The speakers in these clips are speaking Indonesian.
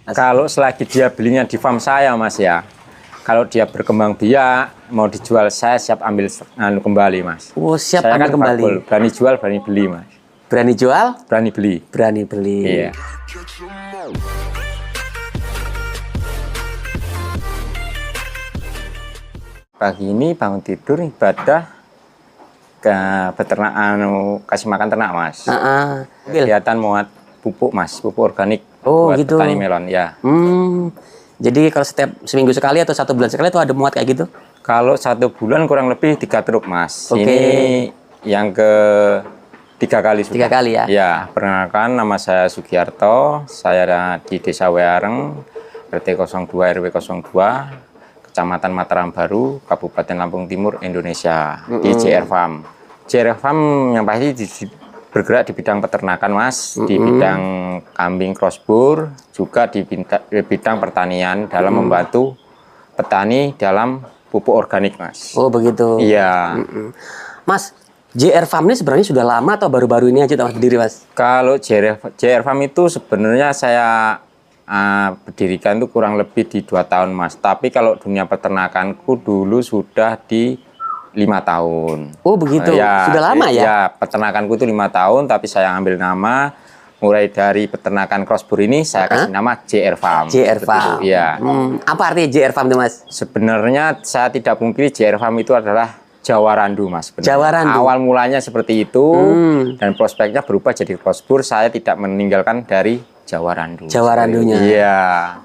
Kalau selagi dia belinya di farm saya, Mas ya. Kalau dia berkembang biak, mau dijual, saya siap ambil kembali, Mas. Oh, siap saya ambil kan kembali. Bakul, berani jual, berani beli, Mas. Berani jual, berani beli. Berani beli. Iya. Pagi ini bangun tidur ibadah ke peternakan, kasih makan ternak, Mas. Kelihatan muat pupuk, Mas, pupuk organik. Oh, buat gitu. Petani melon, ya. Jadi kalau setiap seminggu sekali atau 1 bulan sekali itu ada muat kayak gitu? Kalau 1 bulan kurang lebih 3 truk, Mas. Oke. Ini yang ke 3 kali sudah. 3 kali ya? Ya, perkenalkan nama saya Sugiarto. Saya ada di Desa Weareng, RT 02 RW 02, Kecamatan Mataram Baru, Kabupaten Lampung Timur, Indonesia. Di JR Farm. JR Farm yang pasti bergerak di bidang peternakan, Mas, di bidang kambing crossbur, juga di bidang pertanian dalam membantu petani dalam pupuk organik, Mas. Oh, begitu. Iya. Mas, JR Farm ini sebenarnya sudah lama atau baru-baru ini aja berdiri, Mas? Kalau JR Farm itu sebenarnya saya berdirikan itu kurang lebih di 2 tahun, Mas. Tapi kalau dunia peternakanku dulu sudah di 5 tahun. Oh, begitu. Ya, sudah lama ya? Ya, peternakanku itu 5 tahun, tapi saya ambil nama mulai dari peternakan crossbur ini saya kasih nama JR Farm. JR Farm. Iya. Apa artinya JR Farm itu, Mas? Sebenarnya saya tidak pungkiri JR Farm itu adalah Jawa Randu, Mas. Sebenarnya. Jawa Randu. Awal mulanya seperti itu dan prospeknya berubah jadi crossbur. Saya tidak meninggalkan dari Jawa Randu. Jawa Randunya. Iya.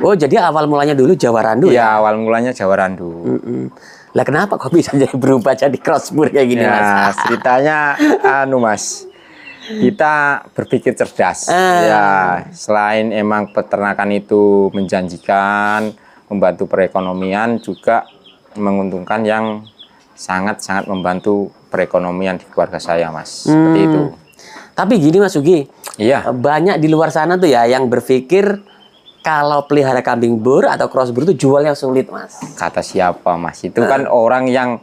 Oh, jadi awal mulanya dulu Jawa Randu ya? Iya, awal mulanya Jawa Randu. Lah kenapa kok bisa jadi berubah jadi crossbur kayak gini, Mas? Ceritanya Mas. Kita berpikir cerdas. Ya, selain emang peternakan itu menjanjikan, membantu perekonomian, juga menguntungkan yang sangat-sangat membantu perekonomian di keluarga saya, Mas. Seperti itu. Tapi gini, Mas Sugi. Iya. Banyak di luar sana tuh ya yang berpikir kalau pelihara kambing bur atau crossbur itu jualnya sulit, Mas. Kata siapa, Mas? Itu kan orang yang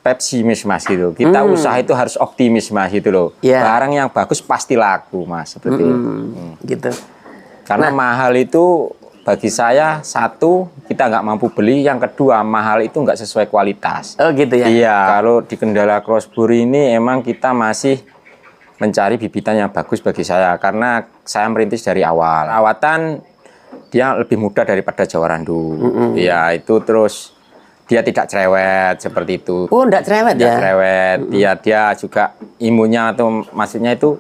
pesimis, Mas, gitu. Kita usaha itu harus optimis, Mas, gitu loh. Barang yang bagus pasti laku, Mas, seperti itu. Gitu. Karena mahal itu bagi saya, satu, kita nggak mampu beli. Yang kedua, mahal itu nggak sesuai kualitas. Oh, gitu ya? Iya. Kalau di Kendala crossbur ini emang kita masih mencari bibitan yang bagus bagi saya. Karena saya merintis dari awal. Awatan dia lebih mudah daripada Jawa Randu. Ya, itu terus dia tidak cerewet seperti itu. Oh, enggak cerewet ya? Tidak cerewet. Dia juga imunnya atau maksudnya itu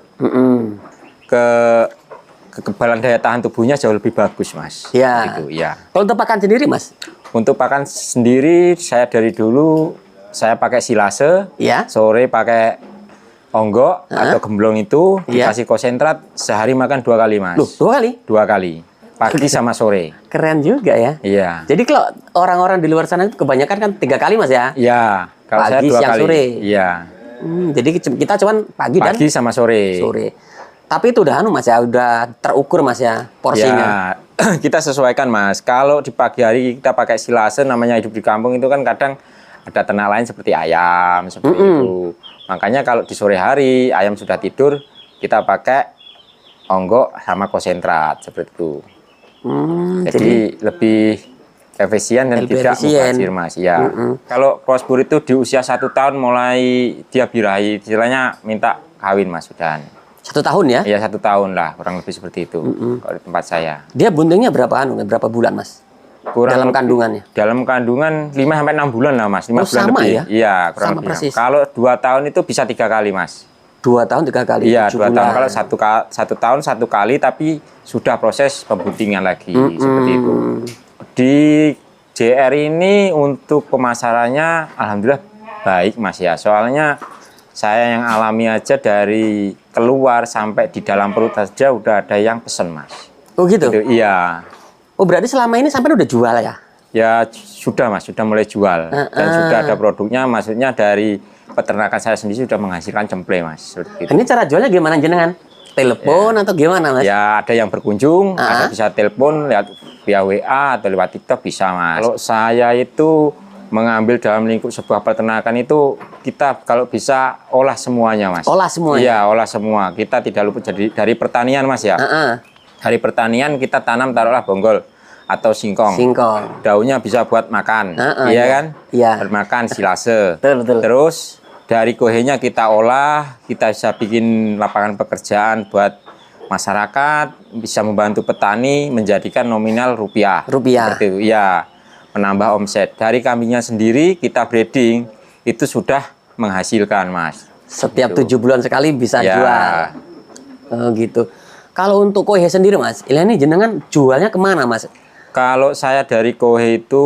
kekebalan daya tahan tubuhnya jauh lebih bagus, Mas. Ya. Gitu, ya. Kalau untuk pakan sendiri, Mas? Untuk pakan sendiri saya dari dulu saya pakai silase. Ya. Sore pakai onggok atau gemblong itu dikasih konsentrat, sehari makan 2 kali, Mas. Loh, 2 kali? 2 kali. Pagi sama sore. Keren juga ya. Iya. Jadi kalau orang-orang di luar sana itu kebanyakan kan 3 kali, Mas ya? Iya. Kalau pagi, saya 2 siang, kali. sore. Iya. Jadi kita cuman pagi dan sama sore. Tapi itu udah Mas ya, udah terukur, Mas ya, porsinya. Ya, kita sesuaikan, Mas. Kalau di pagi hari kita pakai silase, namanya hidup di kampung itu kan kadang ada ternak lain seperti ayam, seperti itu. Makanya kalau di sore hari ayam sudah tidur, kita pakai onggok sama konsentrat seperti itu. Jadi lebih efisien dan tidak mubazir, Mas. Ya. Kalau crossbur itu di usia 1 tahun mulai dia birahi, istilahnya minta kawin, Mas, sudah. 1 tahun ya? Iya, 1 tahun lah, kurang lebih seperti itu. Kalau di tempat saya. Dia buntingnya berapa bulan, Mas? Dalam kandungannya? Dalam kandungan 5-6 bulan lah, Mas. 5 bulan sama lebih. ya? Iya, kurang Sama lebih. persis. Kalau 2 tahun itu bisa 3 kali, Mas. 2 tahun 3 kali? Iya, 7 2 tahun. bulan. Kalau 1 tahun 1 kali, tapi sudah proses pembuntingan lagi, seperti itu. Di JR ini untuk pemasarannya alhamdulillah baik, Mas ya. Soalnya saya yang alami aja dari keluar sampai di dalam perut saja udah ada yang pesen, Mas. Oh gitu? Iya. Oh, berarti selama ini sampai udah jual ya? Ya sudah, Mas, sudah mulai jual. Dan sudah ada produknya, maksudnya dari peternakan saya sendiri sudah menghasilkan cemple, Mas. Ini cara jualnya gimana jenengan? Telepon atau gimana, Mas? Ya, ada yang berkunjung, ada bisa telepon, lewat via WA atau lewat TikTok bisa, Mas. Kalau saya itu mengambil dalam lingkup sebuah peternakan itu, kita kalau bisa olah semuanya, Mas. Olah semuanya? Iya, olah semua. Kita tidak luput dari pertanian, Mas ya. Dari pertanian kita tanam taruhlah bonggol atau singkong. Singkong. Daunnya bisa buat makan, iya kan? Iya. Buat makan silase. Betul. Terus dari kohenya kita olah, kita bisa bikin lapangan pekerjaan buat masyarakat, bisa membantu petani menjadikan nominal rupiah. Seperti itu, ya, menambah omset. Dari kambingnya sendiri kita breeding, itu sudah menghasilkan, Mas. Setiap Gitu. 7 bulan sekali bisa Ya. jual. Oh, gitu. Kalau untuk kohe sendiri, Mas, ini jenengan jualnya kemana, Mas? Kalau saya dari Kohe itu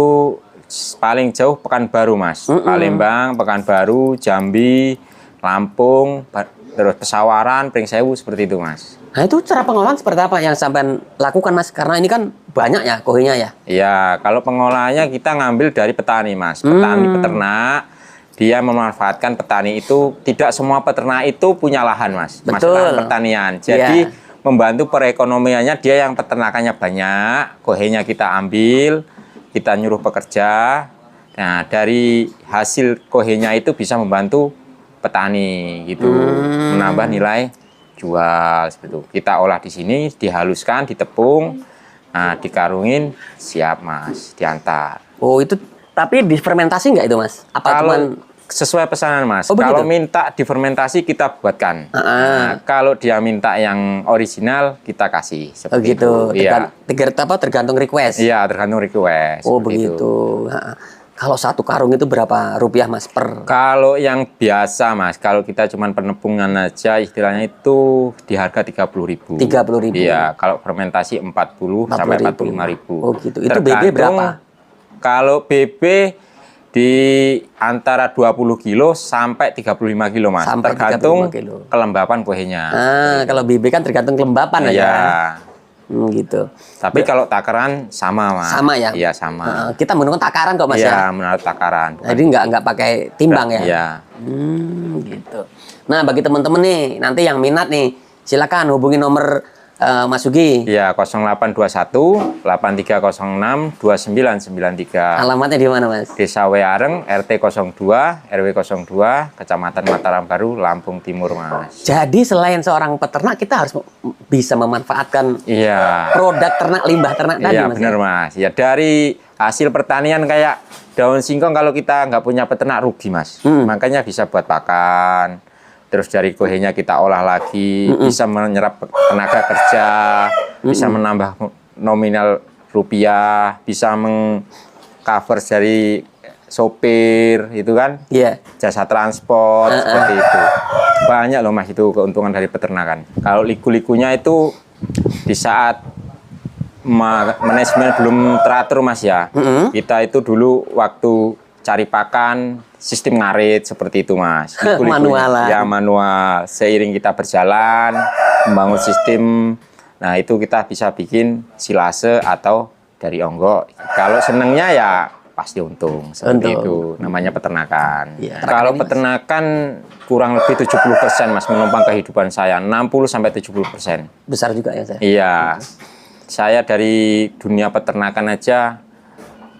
paling jauh Pekanbaru, Mas. Palembang, Pekanbaru, Jambi, Lampung, terus Pesawaran, Pringsewu, seperti itu, Mas. Nah, itu cara pengolahan seperti apa yang sampai lakukan, Mas? Karena ini kan banyak ya kohenya ya. Iya, kalau pengolahannya kita ngambil dari petani, Mas. Petani peternak, dia memanfaatkan petani itu, tidak semua peternak itu punya lahan, Mas. Betul. Masalah pertanian. Jadi Iya. membantu perekonomiannya, dia yang peternakannya banyak, kohenya kita ambil, kita nyuruh pekerja. Nah, dari hasil kohenya itu bisa membantu petani gitu, menambah nilai jual seperti itu. Kita olah di sini, dihaluskan, ditepung, nah, dikarungin, siap, Mas, diantar. Oh, itu tapi difermentasi nggak itu, Mas? Apa Kalau cuman sesuai pesanan, Mas. Oh, begitu? Kalau minta difermentasi kita buatkan. Nah, kalau dia minta yang original kita kasih. Oh, Seperti gitu. itu. Iya. Tergantung request. Iya, tergantung request. Oh, seperti itu. begitu. Kalau satu karung itu berapa rupiah, Mas, per? Kalau yang biasa, Mas, kalau kita cuma penepungan aja istilahnya itu di harga 30.000. 30.000. Iya, kalau fermentasi 40 sampai 45.000. Oh, gitu. Itu BB berapa? Kalau BB di antara 20 kilo sampai 35 kilo, Mas. Sampai tergantung 35 kilo. kelembapan kuahnya. Kalau BB kan tergantung kelembapan Iya. aja. Gitu. Tapi kalau takaran sama, Mas. Sama ya? Iya, sama. Kita menggunakan takaran kok, Mas Iya, ya. menurut takaran. Jadi nggak pakai timbang ya. Iya. Gitu. Nah, bagi teman-teman nih, nanti yang minat nih, silakan hubungi nomor Mas Sugi. Iya, 0821 8306 2993. Alamatnya di mana, Mas? Desa Weareng, RT 02, RW 02, Kecamatan Mataram Baru, Lampung Timur, Mas. Jadi selain seorang peternak, kita harus bisa memanfaatkan Iya. produk ternak, limbah ternak tadi, Iya, Mas. benar, Mas. Ya, dari hasil pertanian kayak daun singkong kalau kita nggak punya peternak rugi, Mas. Makanya bisa buat pakan. Terus dari kohenya kita olah lagi, bisa menyerap tenaga kerja, bisa menambah nominal rupiah, bisa mengcover dari sopir, itu kan, Iya. jasa transport, seperti itu. Banyak loh, Mas, itu keuntungan dari peternakan. Kalau liku-likunya itu di saat manajemen belum teratur, Mas, ya. Kita itu dulu waktu cari pakan sistem ngarit seperti itu, Mas. Manualan. Ya, manual. Seiring kita berjalan membangun sistem, nah itu kita bisa bikin silase atau dari onggok. Kalau senengnya ya pasti untung seperti Untung. itu. Namanya peternakan. Iya. Kalau Ini, Mas. peternakan kurang lebih 70%, Mas, menumpang kehidupan saya. 60 sampai 70%. Besar juga ya, saya. Iya. Saya dari dunia peternakan aja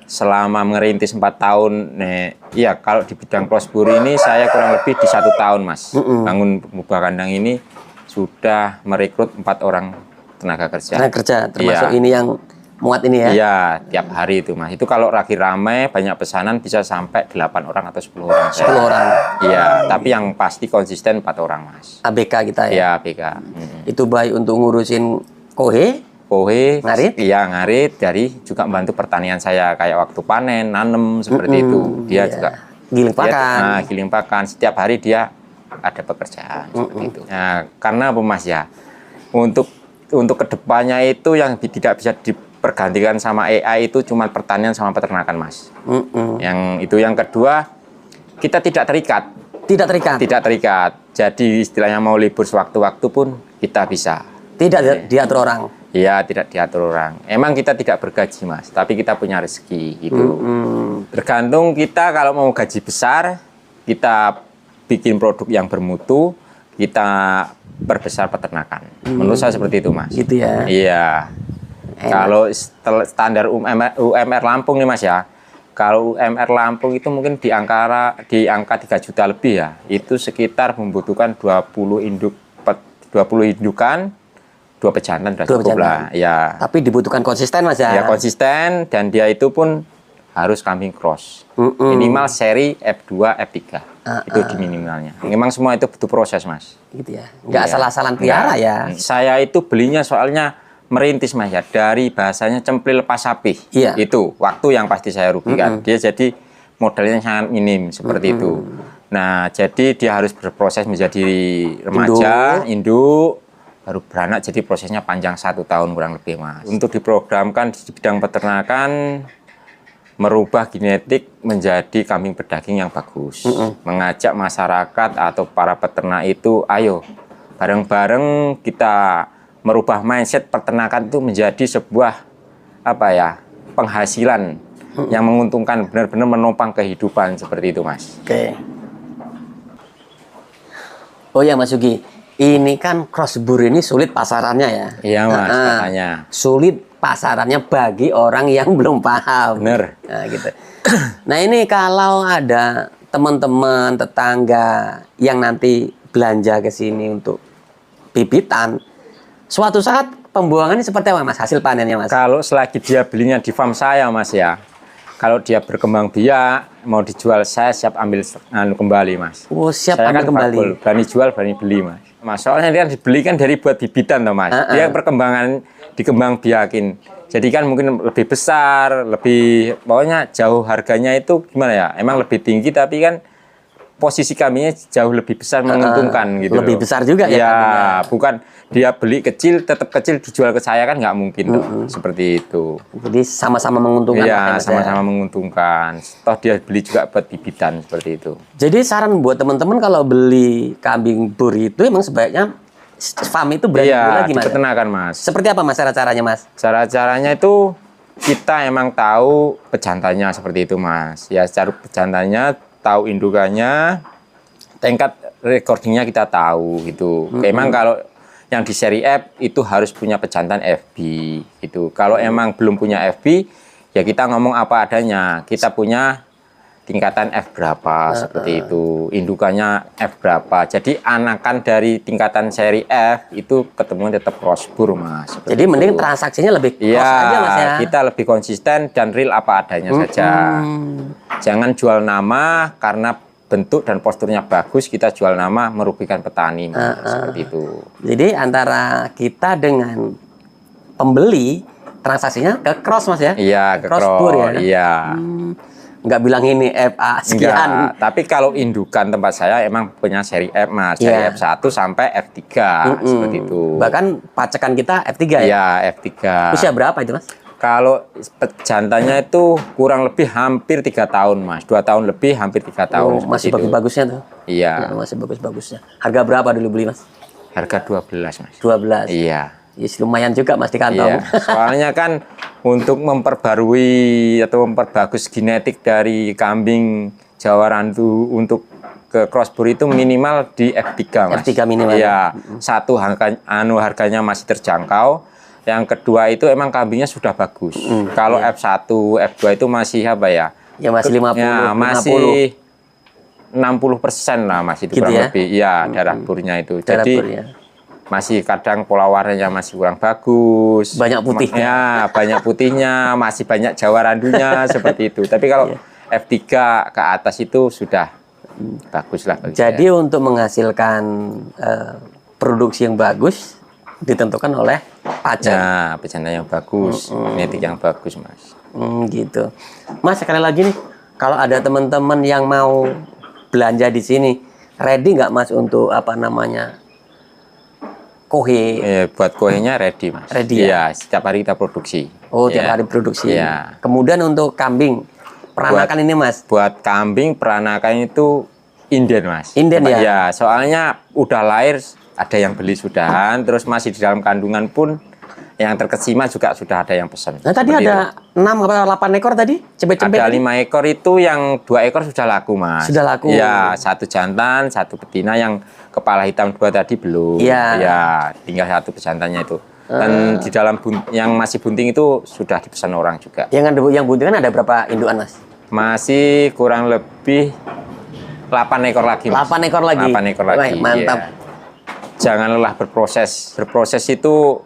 selama merintis 4 tahun, iya, kalau di bidang crossbur ini saya kurang lebih di 1 tahun, Mas. Bangun Mubah Kandang ini sudah merekrut 4 orang tenaga kerja. Tenaga kerja, termasuk Iya. ini yang muat ini ya. Iya, tiap hari itu, Mas. Itu kalau lagi ramai, banyak pesanan bisa sampai 8 orang atau 10 orang. 10 orang. Iya, tapi yang pasti konsisten 4 orang, Mas. ABK kita ya. Iya, BK. Itu baik untuk ngurusin kohe, ngarit? Iya, ngarit, dari juga membantu pertanian saya kayak waktu panen, nanem seperti itu. Dia iya. juga Giling pakan. giling pakan. Setiap hari dia ada pekerjaan seperti itu. Nah, karena apa, Mas, ya? Untuk kedepannya itu yang tidak bisa dipergantikan sama AI itu cuma pertanian sama peternakan, Mas. Yang itu, yang kedua, kita tidak terikat. Tidak terikat. Tidak terikat. Jadi istilahnya mau libur sewaktu-waktu pun kita bisa. Tidak diatur orang. Iya, tidak diatur orang. Emang kita tidak bergaji, Mas, tapi kita punya rezeki gitu. Tergantung kita, kalau mau gaji besar, kita bikin produk yang bermutu, kita perbesar peternakan. Menurut saya seperti itu, Mas. Gitu ya. Iya. Enak. Kalau standar UMR Lampung nih, Mas, ya. Kalau UMR Lampung itu mungkin di angka 3 juta lebih ya. Itu sekitar membutuhkan 20 indukan 2 pejantan sudah Dua cukup pejantan. lah. Ya. Tapi dibutuhkan konsisten Mas ya. Ya konsisten, dan dia itu pun harus kambing cross. Minimal seri F2, F3. Itu di minimalnya. Memang semua itu butuh proses, Mas. Gitu ya. Nggak Iya. asal-asalan piara Nggak. ya. Saya itu belinya soalnya merintis, Mas ya. Dari bahasanya cemplil pas sapi. Iya. Itu waktu yang pasti saya rugikan. Dia jadi modalnya sangat minim seperti itu. Nah, jadi dia harus berproses menjadi remaja, induk, baru beranak, jadi prosesnya panjang 1 tahun kurang lebih, Mas. Untuk diprogramkan di bidang peternakan, merubah genetik menjadi kambing berdaging yang bagus. Mengajak masyarakat atau para peternak itu, ayo bareng-bareng kita merubah mindset peternakan itu menjadi sebuah penghasilan yang menguntungkan, benar-benar menopang kehidupan seperti itu, Mas. Oke. Oh ya Mas Yugi, ini kan crossbur ini sulit pasarannya ya. Iya, Mas, katanya. Sulit pasarannya bagi orang yang belum paham. Bener. Nah, gitu. Nah, ini kalau ada teman-teman, tetangga yang nanti belanja ke sini untuk bibitan, suatu saat pembuangannya seperti apa, Mas? Hasil panennya, Mas? Kalau selagi dia belinya di farm saya, Mas ya. Kalau dia berkembang biak, mau dijual, saya siap ambil kembali, Mas. Oh, siap Saya ambil kan kembali. bakul, berani jual, berani beli, Mas. Soalnya dia dibeli kan dari buat bibitan, toh, Mas. Dia perkembangan dikembang biakin. Jadi kan mungkin lebih besar, lebih, pokoknya jauh harganya itu gimana ya? Emang lebih tinggi, tapi kan posisi kambingnya jauh lebih besar, menguntungkan gitu. Lebih loh. besar juga ya Ya, kambingnya. bukan dia beli kecil, tetap kecil dijual ke saya kan nggak mungkin, toh. Seperti itu. Jadi sama-sama menguntungkan. Iya, lah ya, Mas, ya. sama-sama menguntungkan. Toh dia beli juga buat bibitan seperti itu. Jadi saran buat teman-teman kalau beli kambing bur itu emang sebaiknya farm itu berani dulu Iya, lagi, di Mas. peternakan, Mas. Seperti apa Mas cara-caranya, Mas? Cara-caranya itu kita emang tahu pejantannya seperti itu, Mas. Ya, secara pejantannya, tahu indukannya, tingkat recordingnya kita tahu gitu. Emang kalau yang di seri F itu harus punya pejantan FB gitu. Kalau emang belum punya FB, ya kita ngomong apa adanya. Kita punya tingkatan F berapa seperti itu, indukannya F berapa. Jadi anakan dari tingkatan seri F itu ketemu tetap crossbur, Mas. Seperti Jadi itu. mending transaksinya lebih close Iya, aja, Mas ya. kita lebih konsisten dan real apa adanya saja. Jangan jual nama karena bentuk dan posturnya bagus, kita jual nama merugikan petani, Mas. Seperti itu. Jadi antara kita dengan pembeli transaksinya ke cross, Mas ya. Iya, ke crossbur ya. Iya. Nggak bilang ini FA sekian. Enggak, tapi kalau indukan tempat saya emang punya seri F, Mas. Seri Iya. F1 sampai F3 seperti itu. Bahkan pacekan kita F3 ya. Iya, F3. Usia berapa itu, Mas? Kalau jantannya itu kurang lebih hampir 3 tahun, Mas. 2 tahun lebih, hampir 3 tahun. Oh, masih seperti itu. bagus-bagusnya tuh. Iya. Ya, masih bagus-bagusnya. Harga berapa dulu beli, Mas? Harga 12, Mas. 12. Iya. Ya, lumayan juga, Mas, di kantong. Iya. Soalnya kan untuk memperbarui atau memperbagus genetik dari kambing Jawa Randu untuk ke crossbur itu minimal di F3, Mas. F3 minimal. Iya. Satu harganya masih terjangkau. Yang kedua itu emang kambingnya sudah bagus. Kalau F1, F2 itu masih apa ya? Ya, masih 50, Ya, 50. masih 60% lah, masih itu Gitu kurang ya? lebih. Iya, darah burnya itu. Darah Jadi bur, ya. masih kadang pola warnanya masih kurang bagus. Banyak putih. Ya, banyak putihnya, masih banyak Jawa Randunya seperti itu. Tapi kalau F3 ke atas itu sudah bagus lah bagi Jadi saya. untuk menghasilkan produksi yang bagus ditentukan oleh pacar. Nah, pejantan yang bagus, genetik yang bagus, Mas. Gitu. Mas, sekali lagi nih, kalau ada teman-teman yang mau belanja di sini, ready nggak, Mas, untuk apa namanya kohe? Buat kuenya ready, Mas. Ready, ya? Iya, setiap hari kita produksi. Oh, tiap Iya. hari produksi. Iya. Kemudian untuk kambing, peranakan ini, Mas. Buat kambing peranakan itu inden, Mas. Inden, ya? Ya, soalnya udah lahir ada yang beli sudahan, terus masih di dalam kandungan pun yang terkesima juga sudah ada yang pesan. Nah, tadi Seperti ada 6 atau 8 ekor tadi, cepet-cepet. ada 5 ekor itu, yang 2 ekor sudah laku, Mas. Sudah laku. Ya, 1 jantan, 1 betina, yang kepala hitam 2 tadi belum. Iya. Ya, tinggal 1 pejantannya itu. Dan di dalam yang masih bunting itu sudah dipesan orang juga. Yang bunting kan ada berapa induan, Mas? Masih kurang lebih 8 ekor lagi, Mas. 8 ekor lagi. 8 ekor lagi. Baik, mantap. iya. jangan lelah berproses. Berproses itu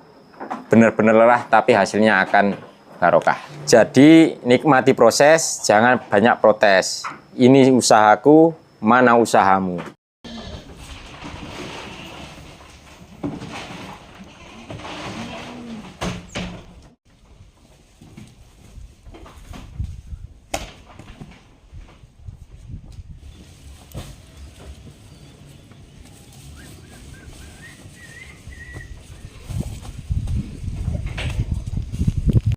benar-benar lelah, tapi hasilnya akan barokah. Jadi nikmati proses, jangan banyak protes. Ini usahaku, mana usahamu.